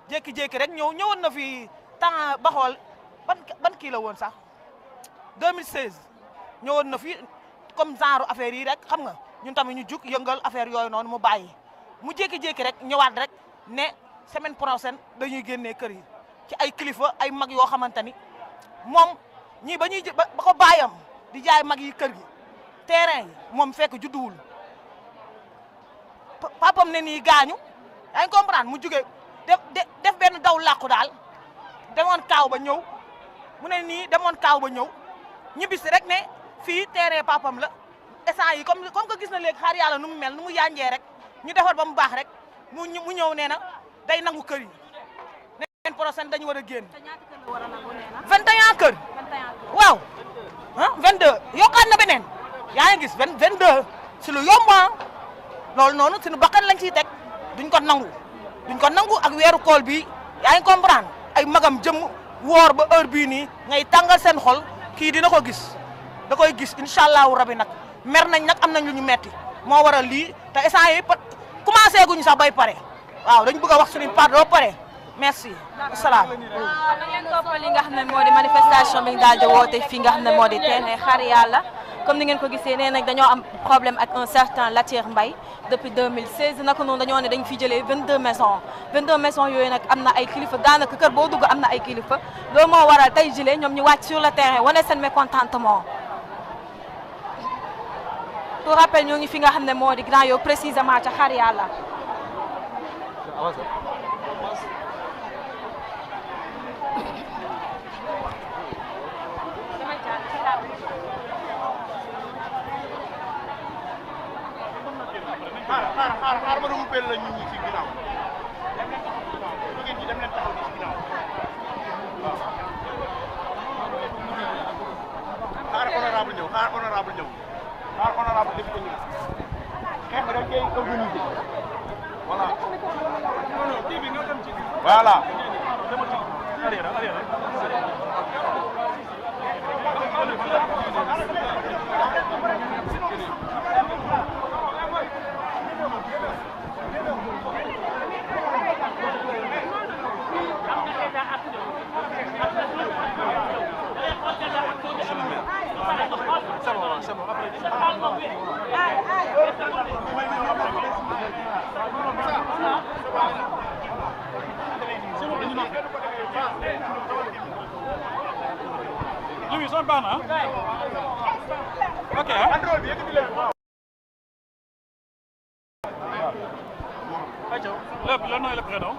jékki-jékki rek ñëwoon na fi temps ba xool ban kii la woon sax 2016 ñëwoon na fi comme genre affaire yi rek xam nga ñun tamit ñu jug yëngal affaire yooyu noonu mu bàyyi mu jékki-jékki rek ñëwaat rek ne semaine prochaine dañuy génnee kër yi ci ay kilifa ay mag yoo xamante ni moom ñii ba ko bàyyam di jaay mag yi kër gi terrain yi moom fekk judduwul papam ne nii gaañu yaa ngi comprendre mu jóge def benn daw làqu daal demoon kaaw ba ñëw mu ne nii demoon kaaw ba ñëw ñibbisi rek ne fii terrain papam la essence yi comme que gis na léegi xaar yàlla nu mu mel nu mu yànjee rek ñu defar ba mu baax rek mu ñëw nee na day nangu kër yi ne leen prochaine dañu war a génn 21 kër waaw ah 22 yokkaat na beneen yaa ngi gis 22 si lu yomb loolu noonu suñu bakkan lañ ciy teg duñ ko nangu ak weeru kool bi yaa ngi comprendre ay magam jëm woor ba heure bii nii ngay tàngal seen xol kii dina ko gis da koy gis incha allahu rabi nag mer nañ nag am nañ lu ñu metti moo waral lii te instant yi commencé guñu sax bay pare waaw dañ bëgg a wax suñu part doo pare merci asalaam. da ngeen toppal li nga xam ne moo di manifestation bi daal di woote fii nga xam ne moo di terrain Xaar Yàlla comme ni ngeen ko gisee nee nag dañoo am problème ak un certain Latir Mbaye depuis 2016 naka noonu dañoo ne dañ fi jëlee 22 maisons yooyu nag am na ay kilifa daanaka kër boo dugg am na ay kilifa loolu moo waral tey jile ñoom ñu wàcc sur le terrain wane seen mécontentement. pour rappel ñoo ngi fi nga xam ne moo di Grand Yoff précisément ca Xaar Yàlla. xaar ma dugg pel la ñu ci ginnaaw jógeen ci dem leen taxaw ci ginnaaw xaar honorable ñëw xaar honorable député ñëw xeex bi dañ koy organiser voilà Louis, son baax na ok le prénom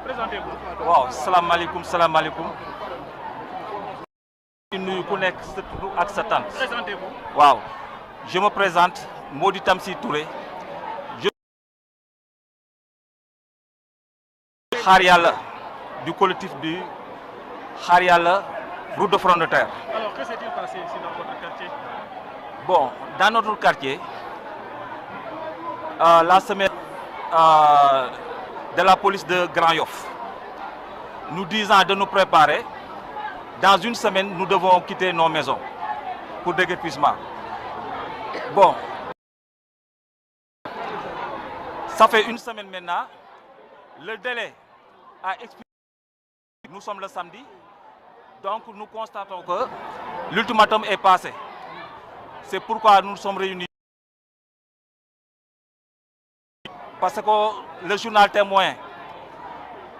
présentez-vous. waaw salaamaaleykum di nuyu ku nekk sa tur ak sa tant. Présentez-vous. waaw je me présente Mody Tamsir Touré Xaar Yàlla du collectif du Xaar Yàlla route de front de terre. Alors que s'est-il passé ici dans votre quartier? Bon, dans notre quartier, la semaine de la police de Grand Yoff, nous disant de nous préparer. Dans une semaine, nous devons quitter nos maisons pour déguerpissement. Bon, ça fait une semaine maintenant. Le délai a expiré. Nous sommes le samedi. Donc nous constatons que l'ultimatum est passé. C'est pourquoi nous sommes réunis. Parce que le journal Témoin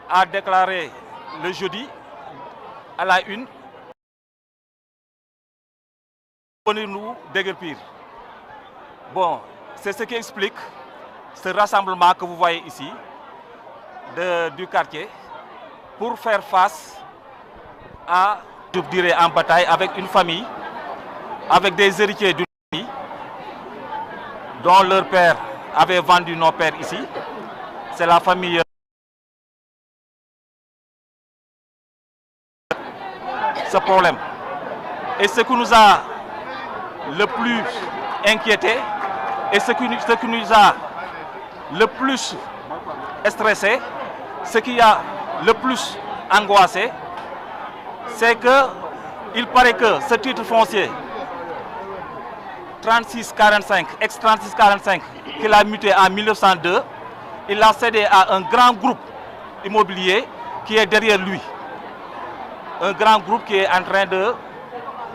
a déclaré le jeudi à la une venir nous déguerpir. Bon, c'est ce qui explique ce rassemblement que vous voyez ici du quartier pour faire face à, je dirais, en bataille avec une famille, avec des héritiers d'une famille dont leur père avait vendu nos pères ici. C'est la famille ce problème. Et ce qui nous a le plus inquiété et ce qui nous a le plus stressé, ce qui a le plus angoissé, c'est que il paraît que ce titre foncier 3645, ex-3645, qu'il a muté en 1902, il a cédé à un grand groupe immobilier qui est derrière lui. Un grand groupe qui est en train de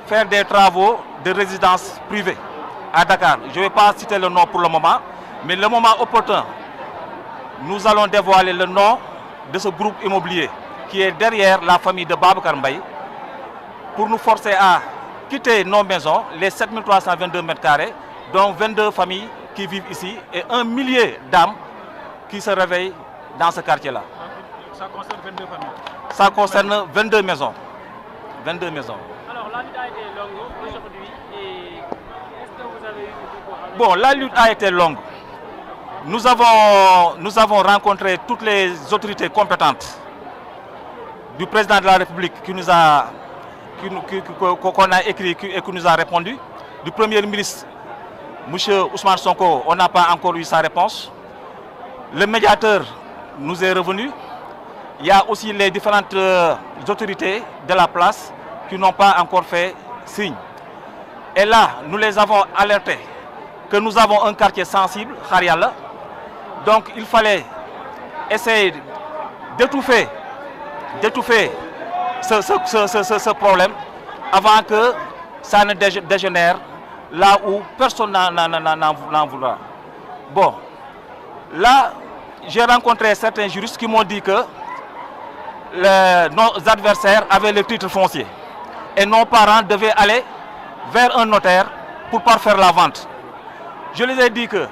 faire des travaux de résidence privée à Dakar. Je ne vais pas citer le nom pour le moment, mais le moment opportun, nous allons dévoiler le nom de ce groupe immobilier qui est derrière la famille de Babacar Mbaye pour nous forcer à quitter nos maisons, les 7322 mètres carrés, dont 22 familles qui vivent ici et 1 millier d'âmes qui se réveillent dans ce quartier-là. Ça concerne 22 familles. Ça concerne 22 maisons. 22 maisons. Alors, la lutte a été longue aujourd'hui et est-ce que vous avez eu du coup... Bon, la lutte a été longue. Nous avons rencontré toutes les autorités compétentes du président de la République qu'on a écrit et qui nous a répondu. Du Premier ministre, M. Ousmane Sonko, on n'a pas encore eu sa réponse. Le médiateur nous est revenu. Il y a aussi les différentes autorités de la place qui n'ont pas encore fait signe. Et là, nous les avons alertés que nous avons un quartier sensible, Khariala. Donc il fallait essayer d'étouffer ce problème avant que ça ne dégénère là où personne n'en voudra. Bon, là, j'ai rencontré certains juristes qui m'ont dit que nos adversaires avaient le titre foncier et nos parents devaient aller vers un notaire pour parfaire la vente. Je les ai dit que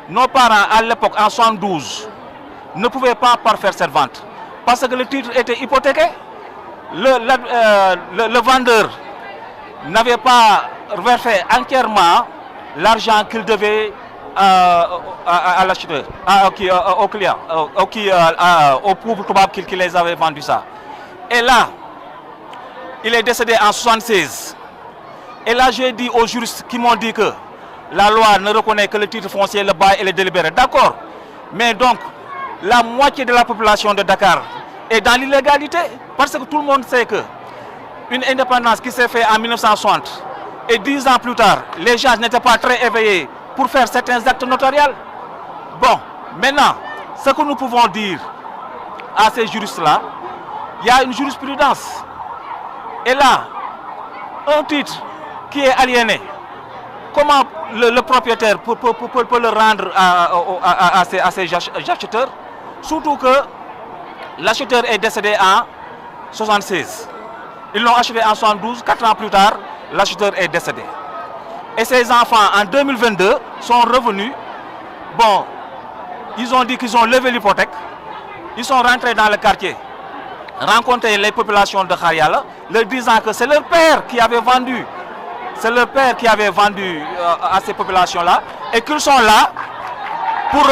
nos parents à l'époque en 1972 ne pouvaient pas parfaire cette vente parce que le titre était hypothéqué. Le vendeur n'avait pas versé entièrement l'argent qu'il devait à l'acheteur, au client, au pauvre tubaab qui les avait vendu ça. Et là, il est décédé en 1976. Et là, j'ai dit aux juristes qui m'ont dit que la loi ne reconnaît que le titre foncier, le bail et le délibéré. D'accord. Mais donc, la moitié de la population de Dakar est dans l'illégalité. Parce que tout le monde sait que une indépendance qui s'est faite en 1960 et 10 ans plus tard, les gens n'étaient pas très éveillés pour faire certains actes notariaux. Bon, maintenant, ce que nous pouvons dire à ces juristes-là, il y a une jurisprudence. Et là, un titre qui est aliéné, comment le propriétaire peut le rendre à ses acheteurs, surtout que l'acheteur est décédé en 1976. Ils l'ont acheté en 1972, 4 ans plus tard, l'acheteur est décédé. Et ces enfants, en 2022, sont revenus. Bon, ils ont dit qu'ils ont levé l'hypothèque. Ils sont rentrés dans le quartier, rencontré les populations de Khariala, leur disant que c'est leur père qui avait vendu. C'est leur père qui avait vendu à ces populations-là et qu'ils sont là pour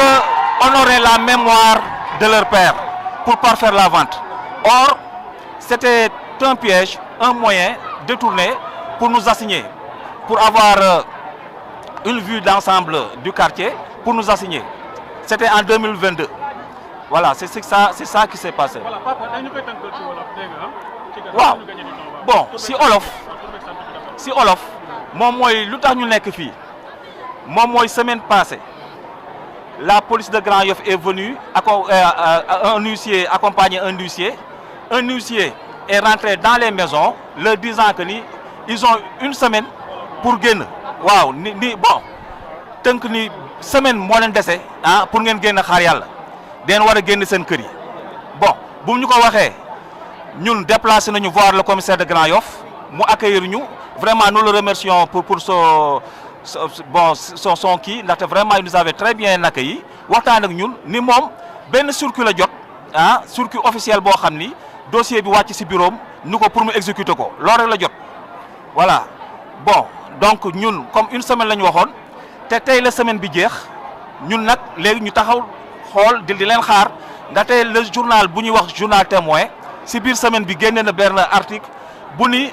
honorer la mémoire de leur père, pour parfaire la vente. Or, c'était un piège, un moyen détourné pour nous assigner, pour avoir une vue d'ensemble du quartier, pour nous assigner. C'était en 2022. Voilà, c'est ça qui s'est passé. Voilà, papa, Wow. Bon, si Olof, moom mooy lu tax ñu nekk fii moom mooy semaine passée la police de Grand Yoff est venue un huissier accompagner un huissier est rentré dans les maisons leur disant que ni ils ont une semaine pour génn waaw ni bon tënk ni semaine moo leen dese pour ngeen génn xaar yàlla den war a génn seen kër yi bon bu ñu ko waxee ñun déplacé nañu voir le commissaire de Grand Yoff mu accueillir ñu vraiment nous le remercions pour son kii ndaxte vraiment il nous avait très bien accueilli waxtaan ak ñun ni moom benn circuit la jot circuit officiel boo xam ni dossier bi wàcc ci bureau ni ko pour mu exécuter ko loolu rek la jot voilà bon donc ñun comme une semaine la ñu waxoon te tey la semaine bi jeex ñun nag léegi ñu taxaw xool di leen xaar ndaxte le journal bu ñuy wax journal témoin ci biir semaine bi génne na benn article bu ni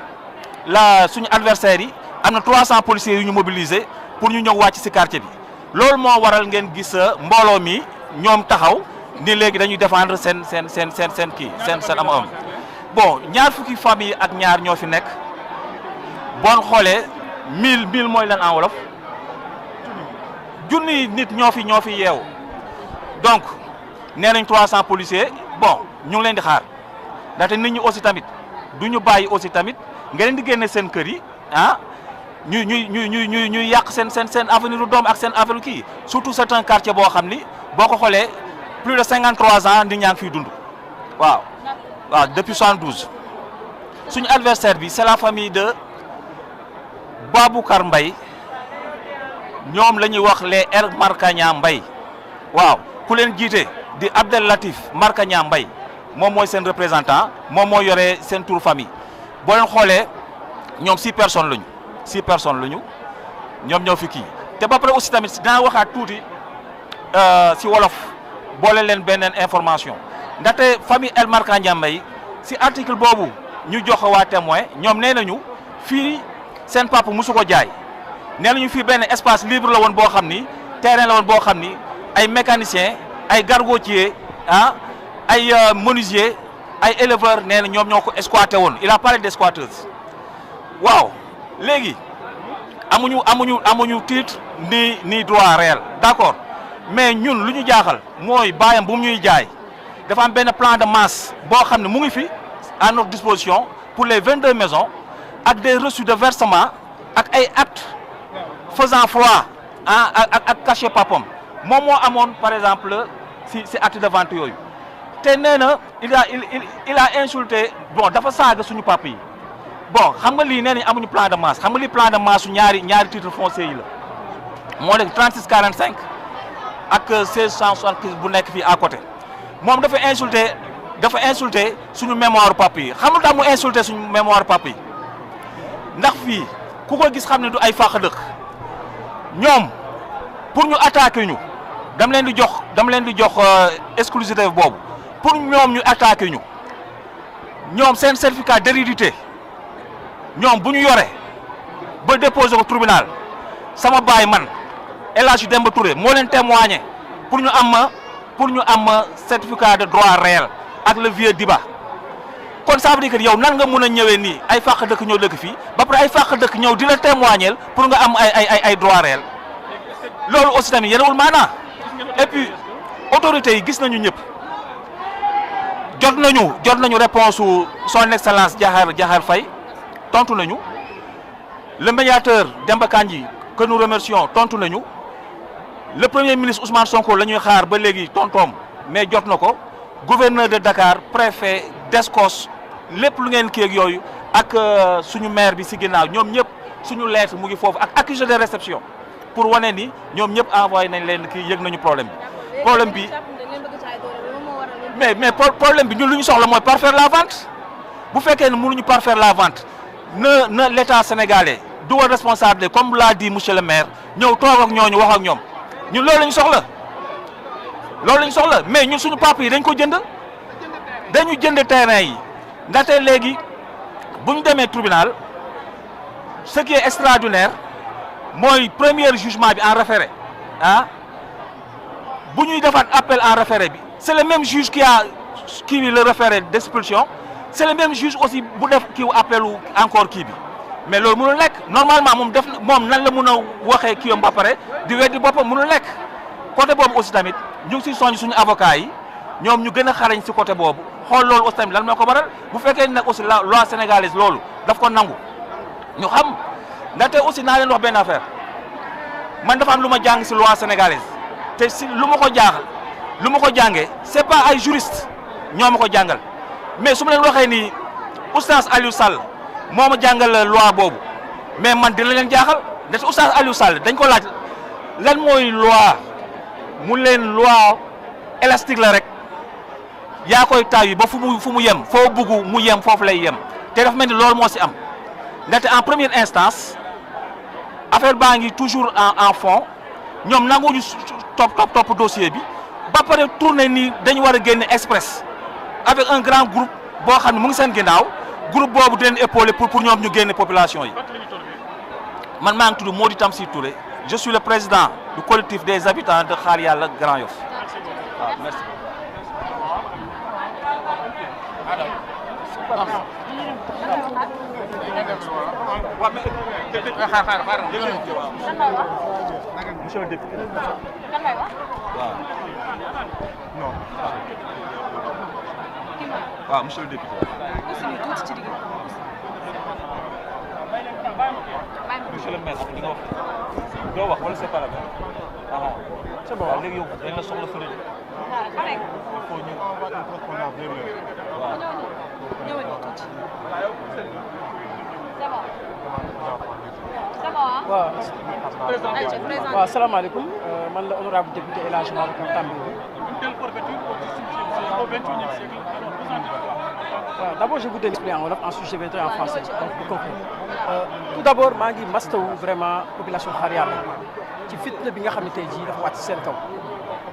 la suñu adversaires yi am na 300 policiers yu ñu mobiliser pour ñu ñëw wàcc ci quartier bi loolu moo waral ngeen gis mbooloo mi ñoom taxaw ni léegi dañuy défendre seen kii seen am bon ñaar fukki famille ak ñaar ñoo fi nekk bon xoolee 1000 mooy lan en wolof junni nit ñoo fi yeewu donc nee nañ 300 policiers bon ñu ngi leen di xaar ndaxte nit ñi aussi tamit du ñu bàyyi aussi tamit nga leen di génne seen kër yi ah ñuy yàq seen avenir doom ak seen avenir kii surtout c'est un quartier boo xam ni boo ko xoolee plus de 53 ans nit ñaa ngi fiy dund waaw depuis 72 suñu adversaire bi c'est la famille de Baboucar Mbaye ñoom la ñuy wax les R Markagna Mbaye waaw ku leen jiite di Abdel Latif Markagna Mbaye moom mooy seen représentant moom moo yore seen tour famille boo leen xoolee ñoom 6 personnes lañu 6 personnes lañu ñoom ñoo fi kii te ba pare aussi tamit dinaa waxaat tuuti si wolof boole leen beneen information ndaxte famille El Markagna Mbaye si article boobu ñu jox waa témoin ñoom nee nañu fii seen papa musu ko jaay nee nañu fii benn espace libre la woon boo xam ni terrain la woon boo xam ni ay mécaniciens ay gargotiers ah ay menuisiers ay éleveurs nee na ñoom ñoo ko squatté woon il a parlé des squatteuses waaw léegi amuñu titre ni droit réel d'accord mais ñun lu ñu jaaxal mooy baayam bu mu ñuy jaay dafa am benn plan de masse boo xam ne mu ngi fi à notre disposition pour les 22 maisons ak des reçus de versement ak ay actes faisant foi ak cachet papam moom moo amoon par exemple si acte de vente yooyu te nee na il a insulté bon dafa saaga suñu papa yi bon xam nga lii nee nañ amuñu plan de masse xam nga lii plan de masse su ñaari titre foncier yi la moo nekk 36 45 ak 16 175 bu nekk fii à côté moom dafa insulté suñu mémoire papa yi xam nga tax mu insulté suñu mémoire papa yi ndax fii ku ko gis xam ne du ay fàq dëkk ñoom pour ñu attaquer ñu dama leen di jox exclusivité boobu pour ñoom ñu attaquer ñu ñoom seen certificat d'hérédité ñoom bu ñu yore ba déposer ko tribunal sama baay man El Hadji Demba Touré moo leen témoigner pour ñu am certificat de droit réel ak le vieux Diba kon ça veut dire que yow nan nga mën a ñëwee nii ay fàq dëkk ñëw dëkk fii ba pare ay fàq dëkk ñëw di la témoigner pour nga am ay droit réel loolu aussi tamit yenewul maanaa et puis autorités yi gis nañu ñëpp jot nañu réponse su son excellence Diakhar Faye tontu nañu le médiateur Demba Kandji que nous remercions tontu nañu le premier ministre Ousmane Sonko la ñuy xaar ba léegi tontoom mais jot na ko gouverneur de Dakar préfet Descos lépp lu ngeen kii ak yooyu ak suñu maire bi si ginnaaw ñoom ñëpp suñu lettre mu ngi foofu ak accusé de réception pour wane ni ñoom ñëpp envoyé nañ leen kii yëg nañu problème bi mais problème bi ñun lu ñu soxla mooy parfaire la vente bu fekkee ne mënuñu parfaire la vente na l'état sénégalais dugal responsable comme l'a dit monsieur le maire ñëw toog ak ñooñu wax ak ñoom ñun loolu lañu soxla mais ñun suñu papa yi dañ ko dañu jënd terrain yi ndaxte léegi bu ñu demee tribunal ce qui est extraordinaire mooy premier jugement bi en référé bu ñuy defaat appel en référé bi c'est le même juge qui a le référé d'expulsion c'est le même juge aussi bu def kii appelu encore kii bi mais loolu mënul nekk normalement moom nan la mën a waxee kii yom ba pare di weddi boppam mënul nekk côté boobu aussi tamit ñu ngi si soññ suñu avocat yi ñoom ñu gën a xarañ si côté boobu xool loolu aussi tamit lan moo ko waral bu fekkee nag aussi la loi sénégalaise loolu daf ko nangu ñu xam ndaxte aussi naa leen wax benn affaire man dafa am lu ma jàng si loi sénégalaise te si lu ma ko jàngee c'est pas ay juriste ñoo ma ko jàngal mais su ma leen waxee ni oustaz Aliou Sall moo ma jàngal loi boobu mais man dina leen jaaxal ndaxte oustaz Aliou Sall dañ ko laaj lan mooy loi mu leen loi élastique la rek yaa koy taw yi ba fu mu yem foo bugg mu yem foofu lay yem te dafa mel ni loolu moo si am ndaxte en première instance affaire baa ngi toujours en fond ñoom nanguñu topp dossier bi ba pare tourné nii dañu war a génne express avec un grand groupe boo xam ne mu ngi seen ginnaaw groupe boobu di leen épaulé pour ñoom ñu génne population yi man maa ngi tudd Mody Tamsir Touré je suis le président du collectif des habitants de Xaar Yàlla Grand Yoff waaw merci. monsieur le député. Non. waaw monsieur le député. monsieur le maire li nga wax doo wax wala c'est pas la peine. ah c'est bon léegi yow dañ la soxla fële. il faut ñu. waaw salaamaaleykum man la honorable député El Hadj Babacar Tambadou. waaw d'abord je vous donne l'expliquer en wolof, ensuite je viendrai en français donc pour conclure. Tout d'abord maa ngi mastawu vraiment population Xaar Yàlla ci fitna bi nga xam ne tey jii dafa wàcc seen kaw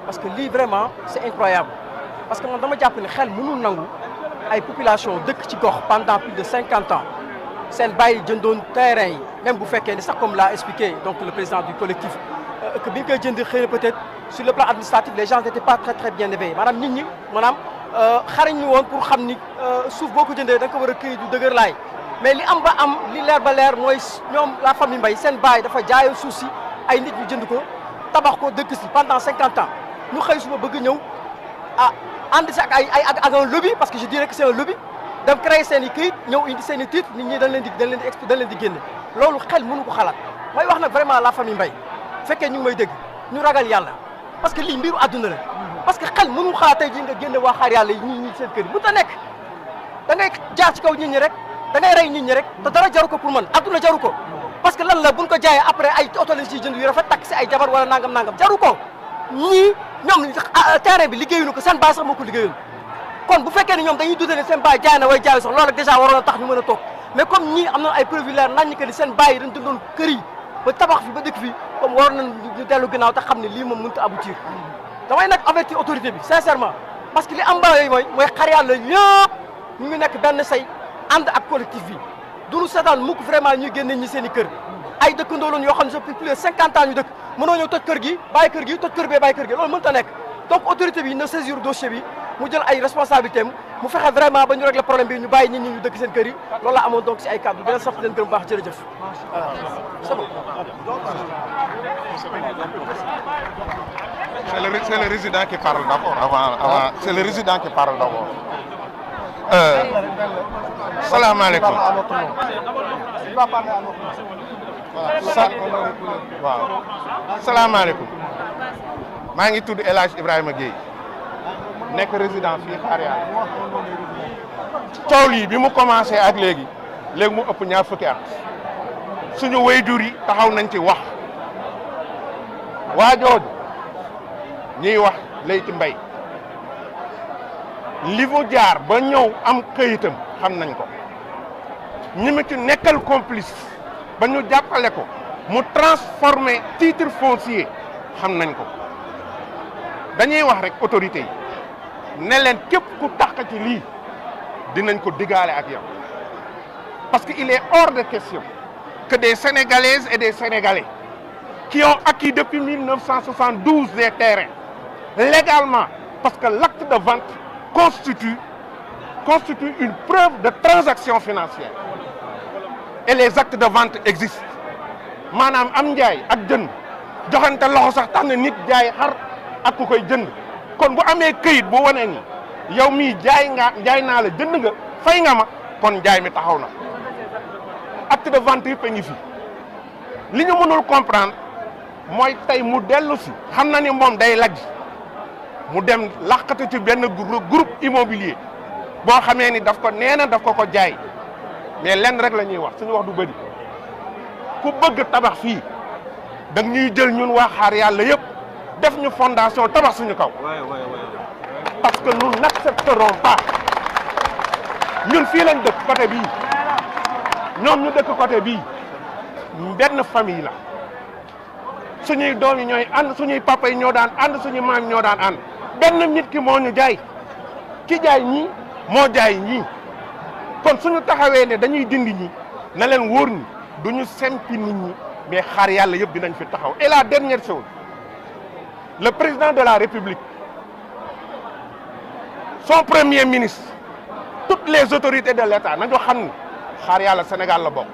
parce que lii vraiment c'est incroyable parce que man dama jàpp ne xel mënul nangu ay population dëkk ci gox pendant plus de 50 ans seen bàyyi jëndoon terrain yi même bu fekkee ne sax comme l'a expliqué donc le président du collectif que bi nga koy jënd xëy na peut-être sur le plan administratif les gens n'étaient pas très bien éveillés maanaam nit ñi maanaam xarañ ñu woon pour xam ni suuf boo ko jëndee da nga ko war a këyit du dëgër laay mais li am ba am li leer ba leer mooy ñoom la famille Mbaye seen baay dafa jaayoon suuf si ay nit ñu jënd ko tabax ko dëkk si pendant 50 ans ñu xëy suba bëgg ñëw ànd si ak un lobby parce que je dirais que c'est un lobby dem créer seen i këyit ñëw indi seen i titre nit ñi dañ leen di génne loolu xel mënu ko xalaat mooy wax nag vraiment la famille Mbaye fekkee ñu ngi may dégg ñu ragal yàlla parce que lii mbiru àdduna la parce que xel mënu xalaat tey jii nga génne waa Xaar Yàlla yi ñi seen kër yi bu ta nekk da ngay jaar ci kaw nit ñi rek da ngay rey nit ñi rek te dara jaru ko pour man àdduna jaru ko parce que lan la buñ ko jaayee après ay oto lañ siy jënd yu rafet takk si ay jabar wala nangam jaru ko ñii ñoom terrain bi liggéeyuñu ko seen baay sax moo ko liggéeyul kon bu fekkee ne ñoom dañuy dute ne seen baay jaay na way jaayu sax loolu déjà waroon a tax ñu mën a toog mais comme ñii am na ay preuve leer nañ que ni seen baay yi dañ dundoon kër yi ba tabax fi ba dëkk fi comme waroon nañ ñu dellu ginnaaw te xam ne lii moom mënut a aboutir damay nag avertir autorité bi sincèrement parce que li am ba yooyu mooy Xaar Yàlla yëpp ñu ngi nekk benn say ànd ak collectif bi duñu seetaan mukk vraiment ñuy génne ñi seen i kër ay dëkkandoo lañ yoo xam ne depuis plus de 50 ans ñu dëkk mënoo ñëw toj kër gi bàyyi kër gi toj kër bee bàyyi kër gi loolu mënut a nekk donc autorité bi na saisir dossier bi mu jël ay responsabilités am mu fexe vraiment ba ñu régler problème bi ñu bàyyi nit ñi ñu dëkk seen kër yi loolu la amoon donc si ay kàddu di leen sant leen gërëm bu baax jërëjëf c'est bon. C'est le résident qui parle d'abord avant c'est le résident qui parle d'abord. Salaamaaleykum. waaw salaamaaleykum maa ngi tudd El Hadj Ibrahima Gueye nekk résident fii Xaar Yàlla coow lii bi mu commencé ak léegi mu ëpp ñaar fukki at suñu waajur yi taxaw nañ ci wax waa jooju ñuy wax Leyti Mbaye li mu jaar ba ñëw am këyitam xam nañ ko ñi mu ci nekkal complice ba ñu jàppale ko mu transformer titre foncier xam nañ ko dañuy wax rek autorité yi ne leen képp ku tax ci lii dinañ ko digaale ak yow parce que il est hors de question que des Sénégalaises et des Sénégalais qui ont acquis depuis 1972 des terrains légalement parce que l'acte de vente constitue une preuve de transaction financière et les actes de vente existent maanaam am njaay ak jënd joxante loxo sax tax na nit jaay xar ak ku koy jënd kon bu amee këyit bu wane ni yow mii jaay naa la jënd nga fay nga ma kon jaay mi taxaw na acte de vente yëpp a ngi fi li ñu mënul comprendre mooy tey mu dellu si xam na ni moom day lajj mu dem laqatu ci benn groupe immobilier boo xamee ni daf ko ko jaay mais lenn rek la ñuy wax suñu wax du bëri ku bëgg tabax fii da ñuy jël ñun waa Xaar Yàlla yëpp def ñu fondation tabax suñu kaw parce que nous n'accepterons pas ñun fii lañ dëkk côté bii ñoom ñu dëkk côté bii benn famille la suñuy doom yi ñooy ànd suñuy papa yi ñoo daan ànd suñuy maam yi ñoo daan ànd benn nit ki moo ñu jaay ki jaay ñii moo jaay ñii kon suñu taxawee ne dañuy dindi ñi na leen wóor ni duñu sempi nit ñi mais Xaar Yàlla yëpp dinañ fi taxaw et la dernière chose le président de la République son premier ministre toutes les autorités de l'État nañu xam ni Xaar Yàlla Sénégal la bokk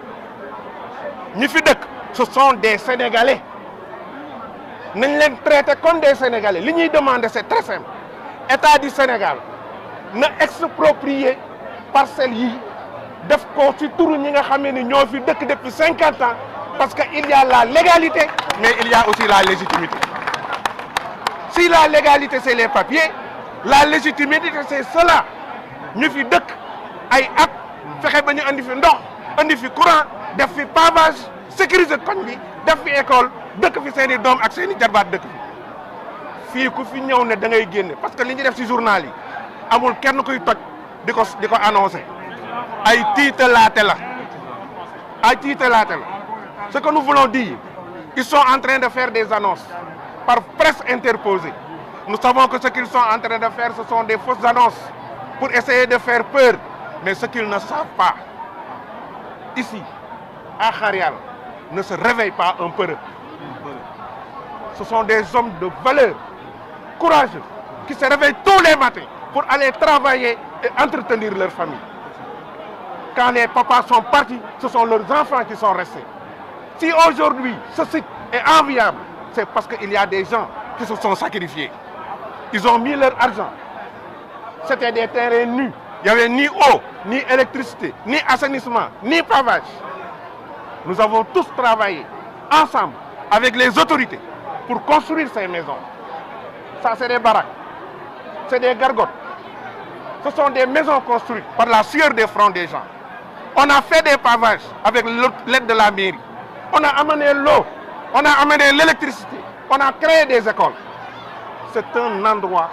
ñi fi dëkk ce sont des Sénégalais nañ leen traité comme des Sénégalais li ñuy demander c'est très simple État du Sénégal na exproprier parcelles yi def ko ci turu ñi nga xam ne ñoo fi dëkk depuis 50 ans parce que il y a la légalité mais il y a aussi la légitimité. Si la légalité c'est les papiers, la légitimité c'est cela. Ñu fi dëkk ay at fexe ba ñu andi fi ndox andi fi courant def fi pavage sécuriser koñ bi def fi école dëkk fi seen i doom ak seen i jarbaat dëkk fi fii ku fi ñëw ne da ngay génne parce que li ñu def ci journal yi amul kenn kuy toj di ko annoncé ay tiitalaate la ay tiitalaate la. Ce que nous voulons dire, ils sont en train de faire des annonces par presse interposée. Nous savons que ce qu'ils sont en train de faire, ce sont des fausses annonces pour essayer de faire peur. Mais ce qu'ils ne savent pas, ici, à Kharial, ne se réveille pas un peureux. Ce sont des hommes de valeur, courageux, qui se réveillent tous les matins pour aller travailler et entretenir leur famille. Quand les papas sont partis, ce sont leurs enfants qui sont restés. Si aujourd'hui ce site est enviable, c'est parce qu'il y a des gens qui se sont sacrifiés. Ils ont mis leur argent. C'était des terrains nus. Il n'y avait ni eau, ni électricité, ni assainissement, ni pavage. Nous avons tous travaillé ensemble avec les autorités pour construire ces maisons. Ça, c'est des baraques, c'est des gargotes. Ce sont des maisons construites par la sueur des fronts des gens. On a fait des pavages avec l'aide de la mairie. On a amené l'eau, on a amené l'électricité, on a créé des écoles. C'est un endroit,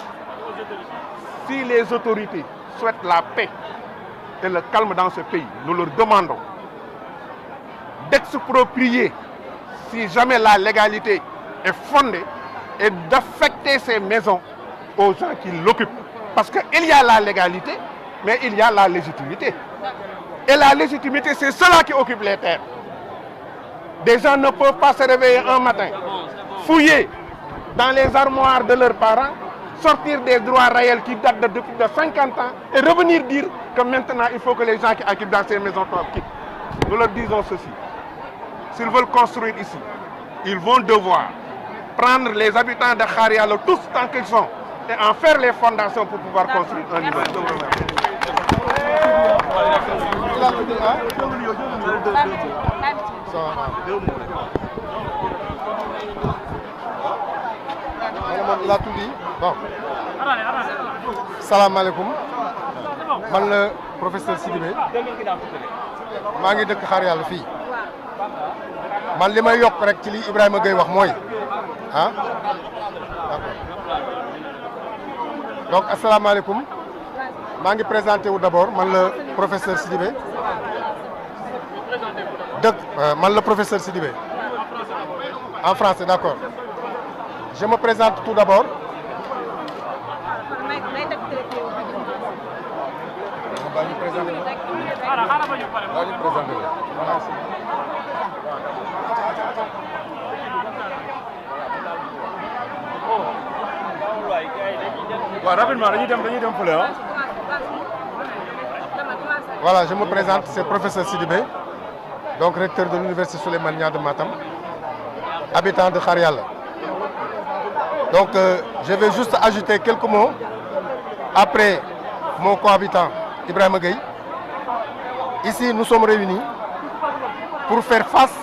si les autorités souhaitent la paix et le calme dans ce pays, nous leur demandons d'exproprier, si jamais la légalité est fondée, et d'affecter ces maisons aux gens qui l'occupent. Parce qu'il y a la légalité, mais il y a la légitimité. Et la légitimité, c'est ceux-là qui occupent les terres. Des gens ne peuvent pas se réveiller un matin, fouiller dans les armoires de leurs parents, sortir des droits réels qui datent depuis 50 ans et revenir dire que maintenant il faut que les gens qui occupent dans ces maisons quittent. Nous leur disons ceci. S'ils veulent construire ici, ils vont devoir prendre les habitants de Kharial tous tant qu'ils sont et en faire les fondations pour pouvoir construire un immeuble. Il a tout dit. Bon. Salam alaikum. Man le professeur Sidibé. maa ngi dëkk Kharial fii. Man li may yokk rek ci li Ibrahima Gueye wax mooy ah. Donc asalaamaaleykum. maa ngi présenté wu d'abord man le professeur Sidibé. Man le professeur Sidibé. En français, d'accord. Je me présente tout d'abord. Rapidement, voilà, je me présente, c'est professeur Sidibé, donc recteur de l'université Souleymane Niang de Matam, habitant de Kharial. Donc je vais juste ajouter quelques mots après mon cohabitant Ibrahima Gueye. Ici, nous sommes réunis pour faire face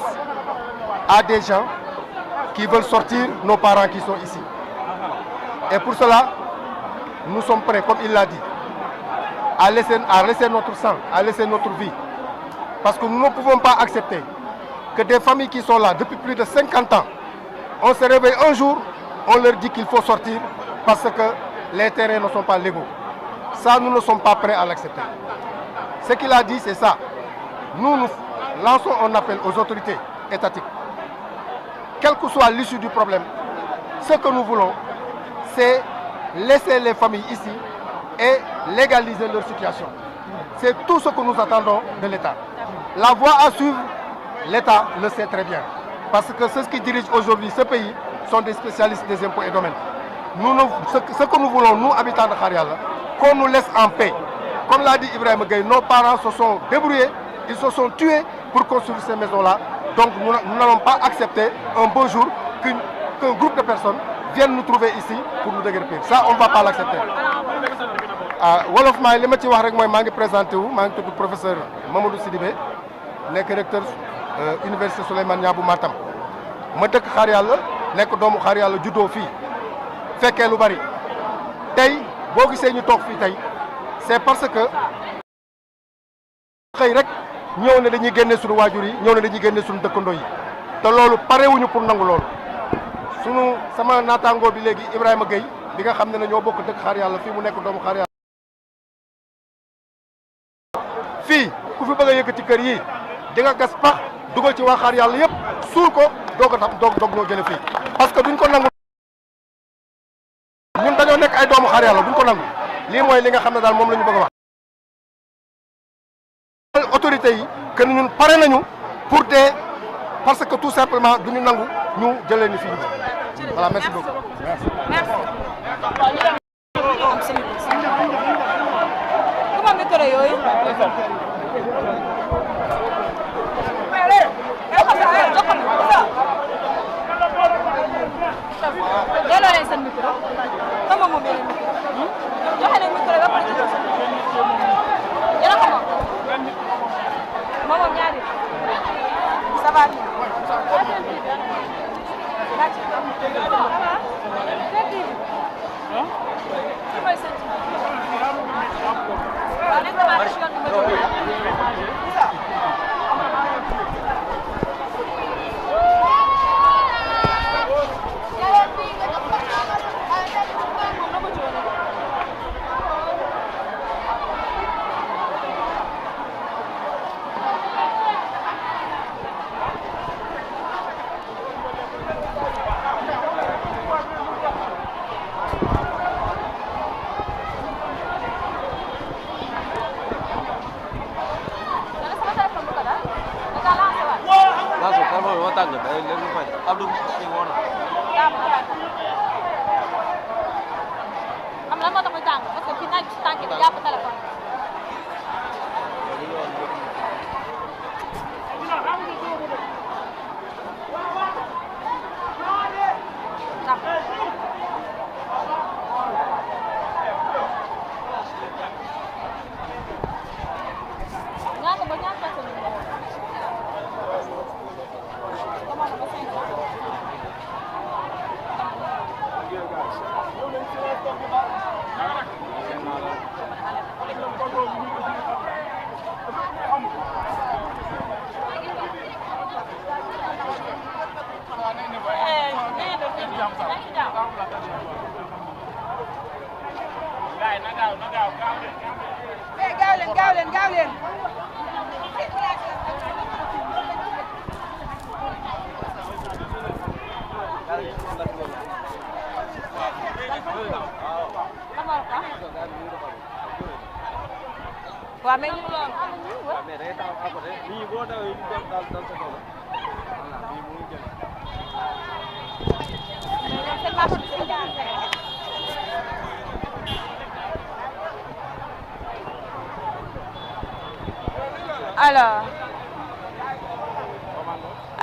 à des gens qui veulent sortir nos parents qui sont ici. Et pour cela, nous sommes prêts, comme il l'a dit, à laisser notre sang, à laisser notre vie. Parce que nous ne pouvons pas accepter que des familles qui sont là depuis plus de 50 ans, on se réveille un jour, on leur dit qu'il faut sortir parce que les terrains ne sont pas légaux. Ça, nous ne sommes pas prêts à l'accepter. Ce qu'il a dit, c'est ça. Nous lançons un appel aux autorités étatiques. Quelle que soit l'issue du problème, ce que nous voulons, c'est laisser les familles ici et légaliser leur situation. C'est tout ce que nous attendons de l'État. La voie à suivre, l'État le sait très bien. Parce que ceux qui dirigent aujourd'hui ce pays sont des spécialistes des impôts et domaines. Ce que nous voulons, nous, habitants de Kharial, qu'on nous laisse en paix. Comme l'a dit Ibrahima Gueye, nos parents se sont débrouillés, ils se sont tués pour construire ces maisons-là. Donc nous n'allons pas accepter un beau jour qu'un groupe de personnes vienne nous trouver ici pour nous déguerpir. Ça, on ne va pas l'accepter. Wolof maay li ma ci wax rek mooy maa ngi présenté wu maa ngi tudd professeur Mamadou Sidibé nekk recteur université Souleymane Niang bu Matam ma dëkk Xaar Yàlla nekk doomu Xaar Yàlla juddoo fii fekkee lu bari tey boo gisee ñu toog fii tey c'est parce que xëy rek ñëw ne dañuy génne suñu waajur yi ñëw ne dañuy génne suñu dëkkandoo yi te loolu parewuñu pour nangu loolu sama naataangoo bi léegi Ibrahima Gueye bi nga xam ne ñoo bokk dëkk Xaar Yàlla fii mu nekk doomu Xaar Yàlla fii ku fi bëgg a yëkkati kër yi di nga gas pax dugal ci waa Xaar Yàlla yëpp suul ko doog a tax doog ñoo jële fii parce que duñ ko nangu ñun dañoo nekk ay doomu Xaar Yàlla duñ ko nangu lii mooy li nga xam ne daal moom la ñu bëgg a wax autorités yi que ñun pare nañu pour dee parce que tout simplement duñu nangu ñu jëlee ni fii voilà merci beaucoup merci. Comment micro yooyu. delloo leen seen micro. xam nga moom beneen micro. joxe leen micro ba pare ci jox yéen a ko moom ñaari ça va. am lan moo tax muy tàng parce que fii naaj bi si tànk bi jàpp téléphone. ñaata ba ñaata personne yi gaaw leen waaw mais ñu loolu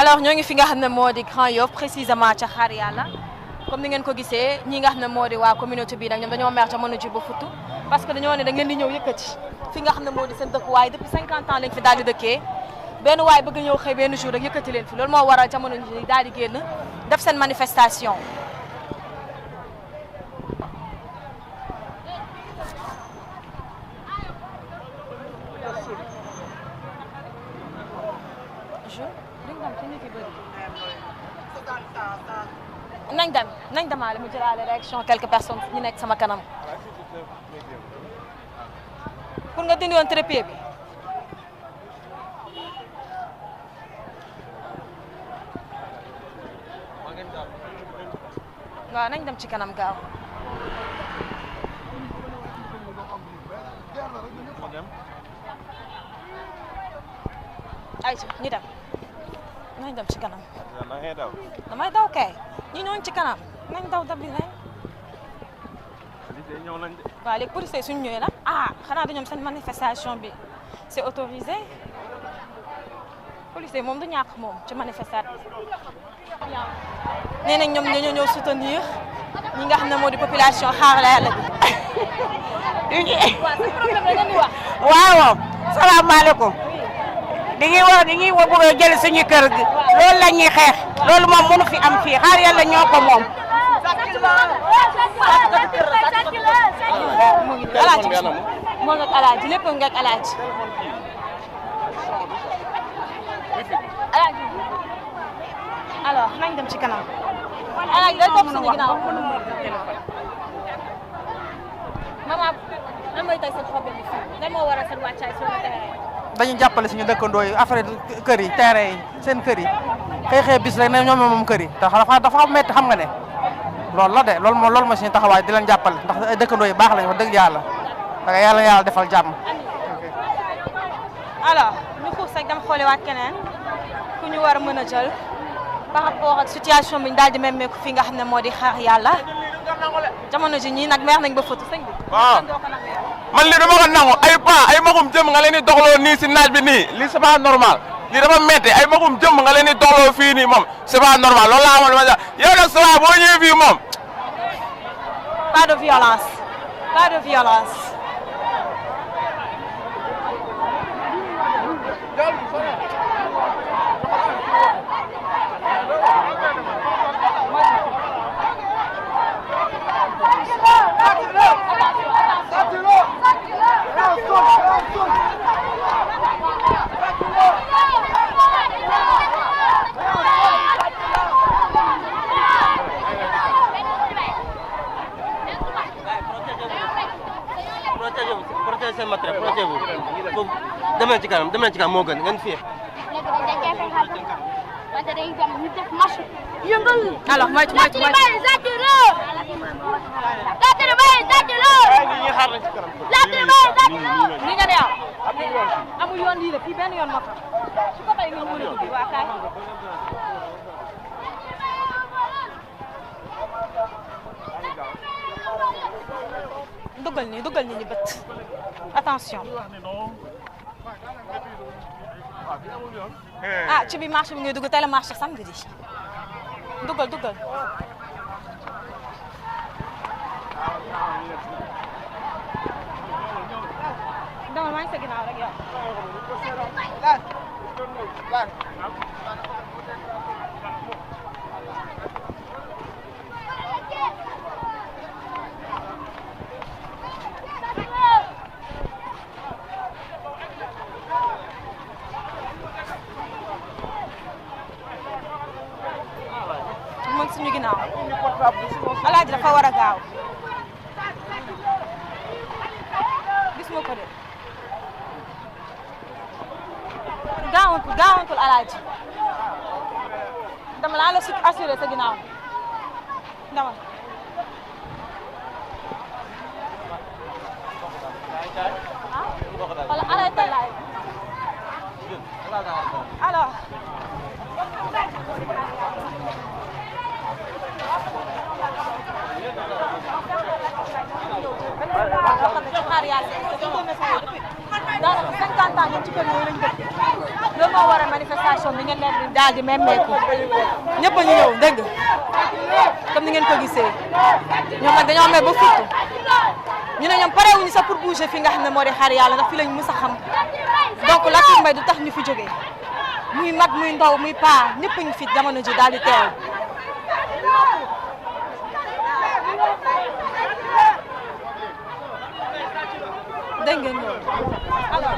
alors ñoo ngi fi nga xam ne moo di Grand Yoff précisément ca Xaar Yàlla comme ni ngeen ko gisee ñi nga xam ne moo di waa communauté bi nag ñoom dañoo mer jamono ji ba futu parce que dañoo ne da ngeen di ñëw yëkkati fi nga xam ne moo di seen dëkk waaye depuis 50 ans lañ fi daal di dëkkee benn waay bëgg ñëw xëy benn jour rek yëkkati leen fi loolu moo waral jamono ji daal di génn def seen manifestation. nañ demaale mu jëlaale réaction quelques personnes ñu nekk sama kanam pour nga dindi woon trépied bi waaw nañ dem ci kanam gaaw ay ci ñu dem nañ dem ci kanam damay daw kay ñi ñooñu ci kanam nañ daw dabi nañ waaw léegi police suñu ñëwee nag xanaa dañoom seen manifestation bi c'est autorisé police moom du ñàkk moom ci manifestation nee nañ ñoom dañoo ñëw soutenir ñi nga xam ne moo di population Xaar Yàlla bi. waaw salaamaaleykum di ngi bëgg a jël suñu kër gi loolu la ñuy xeex loolu moom mënu fi am fii Xaar Yàlla ñoo ko moom. alaaji moo nga alaaji lépp nga alaaji alors nañ dem ci kanam alaaji day topp suñu ginnaaw maman lan mooy tey seen problème bi fii lan moo waral seen wàccaay sur le terrain dañu jàppale suñu dëkkandoo yi affaire kër yi terrain yi seen kër yi xëy bis rek ne ñoom moom kër yi te dafa métti xam nga ne loolu la de loolu mooy suñu taxawaay di leen jàppale ndax ay dëkkandoo yi baax lañ wax dëgg yàlla da yàlla defal jàmm. alors ñu xuus rek dem xoolewaat keneen ku ñu war a mën a jël par rapport ak situation bi ñu daal di memmeeku fi nga xam ne moo di Xaar Yàlla jamono ji ñii nag meer nañ ba foto sëñ bi. waaw man li dama ko nangu ay pa ay magum jëm nga leen di doxaloo nii si naaj bi nii lii c'est pas normal lii dafa métti ay magum jëm nga leen di doxaloo fii nii moom c'est pas normal loolu laa amoon ma sax yow nag saa boo ñëwee fii moom. pas de violence pas de violence. dem leen ci kanam moo gën ngeen fii. alors moytu li nga ne yow amul yoon lii la fii benn yoon moo tax su ko tey nga mën a dugg waa kaay dugal ni ñu bët attention ah ci bi marché bi ngay dugg tey la marché samedi dugal dama maa ngi sa ginnaaw rek yow moom suñu ginnaaw alaaji dafa war a gaaw gis nga ko de gaawantul alaaji dama laa la assuré sa ginnaaw dama wala arrêté laay alors Xaar Yàlla daanaka 50 ans ñoom ci kër yooyu lañ dëkk loolu moo waral manifestation bi ngeen leen di daal di memmeeku ñëpp a ñu ñëw dégg comme ni ngeen ko gisee ñoom nag dañoo amee ba fukk ñu ne ñoom parewuñu sax pour bouger fi nga xam ne moo di Xaar Yàlla ndax fi lañ mës a xam donc Latir Mbaye du tax ñu fi jógee muy mag muy ndaw muy paa ñëpp a ngi fi jamono ji daal di teew. dégg ngeen loolu alors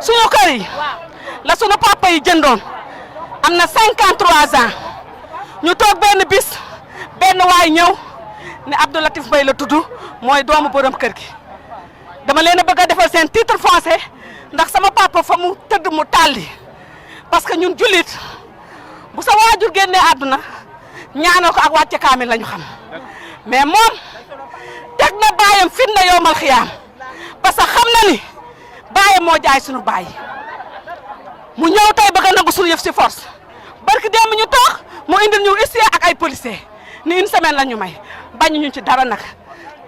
suñu kër yi la suñu papa yi jëndoon am na 53 ans ñu toog benn bis benn waay ñëw ne Abdou Latif Mbaye la tudd mooy doomu borom kër gi dama leen a bëgg a defal seen titre foncier ndax sama papa fa mu tëdd mu tàlli parce que ñun jullit bu sa waajur génnee àdduna ñaanal ko ak wàcce kaamil la ñu xam mais moom teg na baayam fitna yowmal xiyaam parce que xam na ni baayam moo jaay suñu baay mu ñëw tey bëgg a nangu suñu yëf si force barki démb ñu toog mu indil ñu huissier ak ay policier ni une semaine la ñu may bañu ñu ci dara nag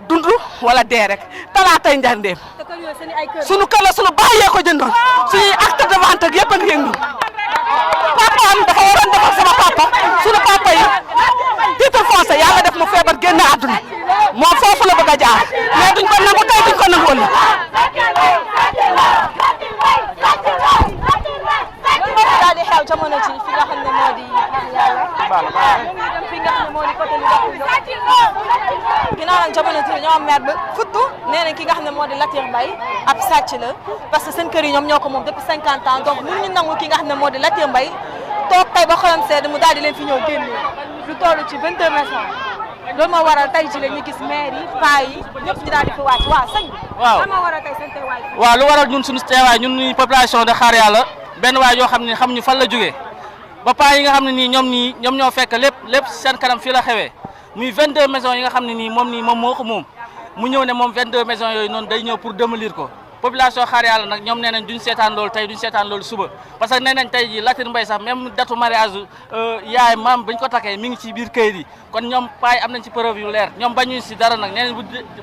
dund wala dee rek talaatay njarndeem sunu kër la sunu bàyyee ko jëndoon suñuy acte de vente ak yëpp a ngi yëngu papa am dafa waroon defal sama papa sunu papa yi titre foncier yàlla def mu feebar génn àdduna moom foofu la bëgg a jaar mais duñ ko nangu tey duñ ko nangu ëllëg. daal di xew jamono ci fi nga xam ne moo di fi nga xam ne moo di côté ginnaaw nag jamono ci ñoo maire ba futtu nee nañ ki nga xam ne moo di Latir Mbaye ab sàcc la parce que seen kër yi ñoom ñoo ko moom depuis 50 ans donc mënuñu nangu ki nga xam ne moo di Latir Mbaye toog tey ba xolam sedd mu daal di leen fi ñëw génne lu toll ci 22 maisons loolu moo waral tey ji la ñu gis maire yi paa yi ñëpp ñu daal di fi wàcc waaw sëñ bi. waaw lan moo waral tey seen teewaay. waaw lu waral ñun suñu teewaay ñun ñuy population de Xaar Yàlla benn waay yoo xam ne xamuñu fan la jógee ba paa yi nga xam ne nii ñoom ñoo fekk lépp seen kanam fii la xewee muy 22 maisons yi nga xam ne nii moom moo ko moom mu ñëw ne moom 22 maisons yooyu noonu day ñëw pour démolir ko population Xaar Yàlla nag ñoom nee nañ duñ seetaan loolu tey duñ seetaan loolu suba parce que nee nañ tey ji Latir Mbaye sax même datu mariage yaay maam bañ ko takkee mi ngi ci biir këyit yi kon ñoom paay am nañ ci preuve yu leer ñoom bañuñ si dara nag nee nañ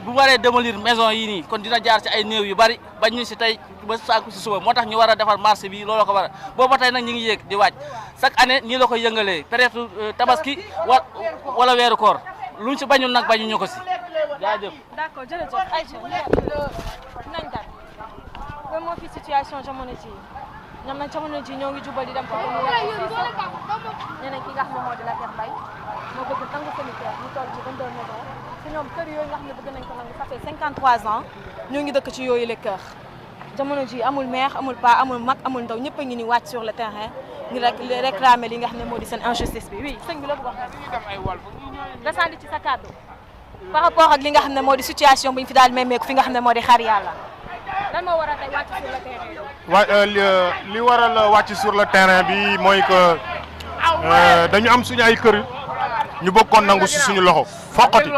bu waree démolir maison yi nii kon dina jaar ci ay néew yu bari bañuñ si tey ba sànku si suba moo tax ñu war a defar marché bi looloo ko war a booba tey nag ñu ngi yéeg di wàcc chaque année nii la koy yëngalee peut-être tabaski wala weeru koor luñ si bañul nag bañuñu ko si jaajëf. D'accord jërëjëf Aïcha nañ daal loolu moo fi situation jamono ji ñoom nag jamono ji ñoo ngi jubal di dem ko ñu ñeneen ki nga xam ne moo di Latir Mbaye moo bëgg nangu seen kër ñu toll ci 22 maisons te ñoom kër yooyu nga xam ne bëgg nañ ko nangu ça fait 53 ans ñoo ngi dëkk ci yooyu les kër jamono ji amul maire amul paa amul mag amul ndaw ñëpp a ngi ni wàcc sur le terrain ngir rek réclamer li nga xam ne moo di seen injustice bi oui sëñ bi la bëgg wax desandi ci sa kàddu par rapport ak li nga xam ne moo di situation bu ñu fi daal memmeeku fi nga xam ne moo di Xaar Yàlla lan moo waral tey wàcc sur le terrain. li waral wàcc sur le terrain bi mooy que dañu am suñu ay kër ñu bokkoon nangu si suñu loxo foqati.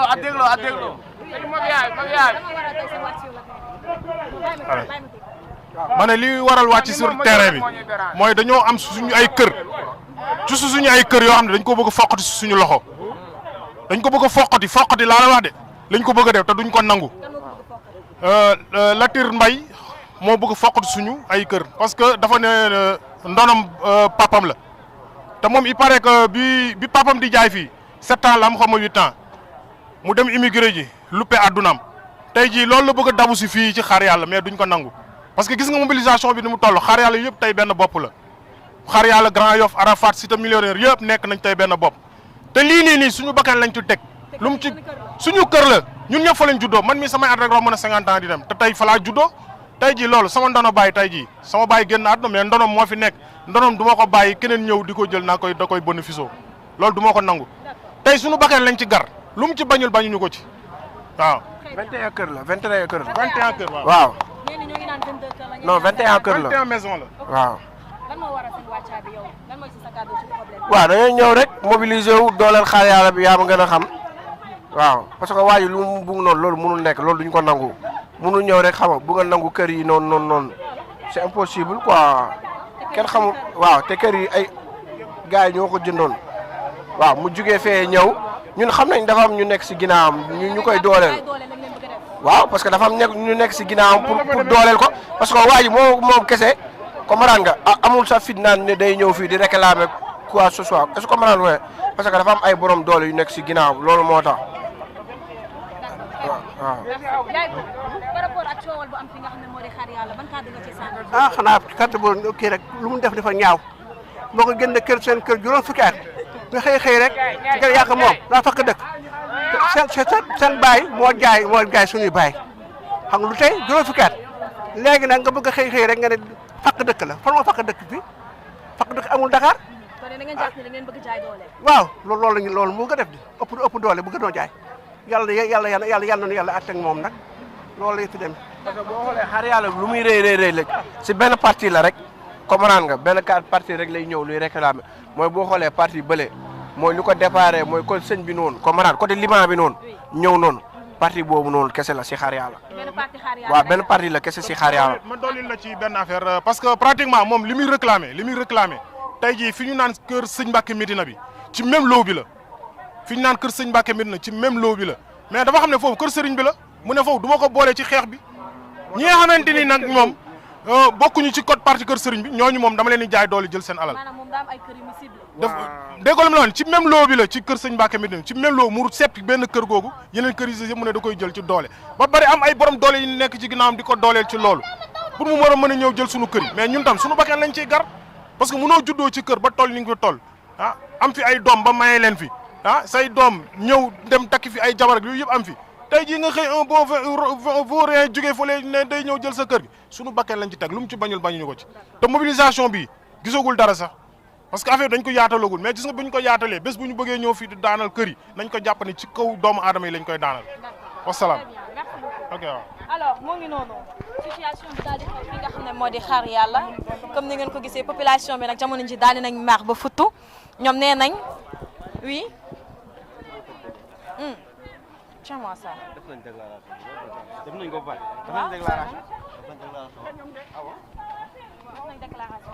ma ne li waral wàcc sur le terrain bi mooy dañoo am suñu ay kër ci suñu ay kër yoo xam ne dañ ko bëgg a foqati si suñu loxo dañ ko bëgg a foqati laa la wax de lañ ko bëgg a def te duñ ko nangu. Latir Mbaye moo bëgg foqati suñu ay kër parce que dafa ne ndonam papam la te moom il paraît que bi papam di jaay fii 7 ans la am xaw ma 8 ans mu dem immigré ji luppe addunaam tey jii loolu la bëgg a dabu si fii ci Xaar Yàlla mais duñ ko nangu parce que gis nga mobilisation bi ni mu toll Xaar Yàlla yëpp tey benn bopp la Xaar Yàlla Grand Yoff Arafat Cité Millionnaire yëpp nekk nañ tey benn bopp te lii nii suñu bakkan lañ ci teg lu mu ci suñu kër la ñun ñëpp fa lañ juddoo man mi samay at rek romb na 50 ans di dem te tey fa laa juddoo tey jii loolu sama ndono bàyyi tey jii sama bàyyi génn àdduna mais ndonom moo fi nekk ndonom du ma ko bàyyi keneen ñëw di ko jël da koy bénéfice loolu du ma ko nangu tey suñu bakkan lañ ci gar lu mu ci bañul bañuñu ko ci waaw. 21 kër la 21 kër la. 21 kër waaw. waaw. ñenn ñoo ngi naan 22 kër la. non 21 kër la 21 maison la. waaw. lan moo waral seen wàccaay bi yow lan mooy sa kàddu ci problème waaw dañoo ñëw rek mobiliser wu dooleel Xaar Yàlla bi yaa ma gën a xam waaw parce que waa ji lu mu bugg noonu loolu mënul nekk loolu duñ ko nangu mënul ñëw rek xam nga bugg a nangu kër yi noonu c'est impossible quoi kenn xamul waaw te kër yi ay gars yi ñoo ko jëndoon waaw mu jugee fee ñëw ñun xam nañ dafa am ñu nekk si ginnaawam ñu koy dooleel waaw parce que dafa am ñu nekk si ginnaawam pour dooleel ko parce que waa ji moom kese comprendre nga amul sa fit naan ne day ñëw fii di réclamer quoi ce soit est-ce que comprendre nga parce que dafa am ay borom doole yu nekk si ginnaawam loolu moo tax waaw. par rapport ak coowal bu am fi nga xam ne moo di Xaar Yàlla ban kàddu nga ci sànni. xanaa kàddu boobu kii rek lu mu def dafa ñaaw moo ko gën kër seen kër juróom fukki at nga xëy rek nga yàq moom daa fakk dëkk seen baay moo jaay suñuy baay xam nga lu tey juróom fukki at léegi nag nga bëgg a xëy rek nga ne fakk dëkk la fan moo fakk dëkk bi fakk dëkk amul Dakar. kon da ngeen jàpp ne da ngeen bëgg jaay doole. waaw loolu moo nga def di ëpp doole bëgg noo jaay yàlla àtte ak moom nag loolu lay fi dem. parce que boo xoolee Xaar Yàlla lu muy rëy la si benn parti la rek comprendre nga benn parti rek lay ñëw luy réclamer mooy boo xoolee parti bële mooy lu ko déparé mooy côté sëñ bi noonu comprendre côté liban bi noonu ñëw noonu parti boobu noonu kese la si Xaar Yàlla. waaw benn parti la kese si Xaar Yàlla. ma dolli la ci benn affaire parce que pratiquement moom li muy réclamer tey jii fi ñu naan kër sëñ Mbacke Medina bi ci même loo bi la fi ñu naan kër sëñ Mbacke Medina ci même loo bi la mais dafa xam ne foofu kër sëriñ bi la mu ne foofu du ma ko boole ci xeex bi ñi nga xamante ni nag moom bokkuñu ci code parti kër sëriñ bi ñooñu moom dama leen di jaay doole jël seen alal. maanaam moom daa am ay kër yu mu ciblé. déggoo la ma ci même loo bi la ci kër sëñ Mbacke Medina ci même loo mu seppi benn kër googu yeneen kër yi mu ne da koy jël ci doole ba bari am ay borom doole yi nekk ci ginnaawam di ko dooleel ci loolu pour mu war a mën a ñëw jël suñu kër yi mais ñun tam suñu bakkan lañ ciy gar parce que mënoo juddoo ci kër ba toll ni nga fi toll ah am fi ay doom ba maye leen fi ah say doom ñëw dem takki fi ay jabar ak yooyu yëpp am fi tey jii nga xëy un bon vaurien jógee fële ne day ñëw jël sa kër gi suñu bakkan lañ ci teg lu mu ci bañul bañuñu ko ci te mobilisation bi gisagul dara sax parce que affaire dañ ko yaatalagul mais gis nga bu ñu ko yaatalee bés bu ñu bëggee ñëw fii di daanal kër yi nañ ko jàpp ne ci kaw doomu aadama yi lañ koy daanal wasalaam. ok waaw. alors moo ngi noonu situation bi daal di xew fi nga xam ne moo di xaar yàlla comme ni ngeen ko gisee population bi nag jamono ji daal di nañ mar ba futtu ñoom nee nañ oui. tiens-moi ça. def nañ déclaration def nañ ko ba pare. def nañ déclaration.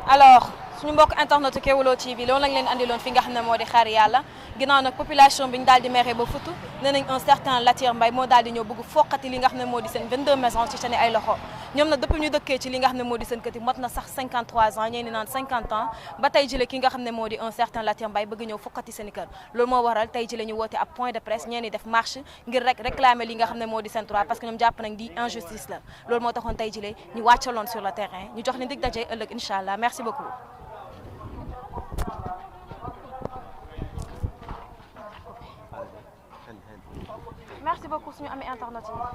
alors suñu mbokk internet Kéwoulo TV loolu lañ leen andiloon fi nga xam ne moo di xaar yàlla ginnaaw nag population bi ñu daal di mere ba futu nee nañ un certain Latir Mbaye moo daal di ñëw bëgg foqati li nga xam ne moo di seen 22 maisons ci seen ay loxo ñoom nag depuis ñu dëkkee ci li nga xam ne moo di seen kër yi mot na sax 53 ans ñee ni naan 50 ans ba tey jële ki nga xam ne moo di un certain Latir Mbaye bëgg ñëw foqati seen i kër loolu moo waral tey jële ñu woote ab point de presse ñee ni def marche ngir rek réclamer li nga xam ne moo di seen droit parce que ñoom jàpp nañ di injustice la loolu moo taxoon tey jële ñu wàccaloon sur le terrain ñu jox leen dig daje ëllëg incha allah merci beaucoup. Merci beaucoup suñu amee internet yi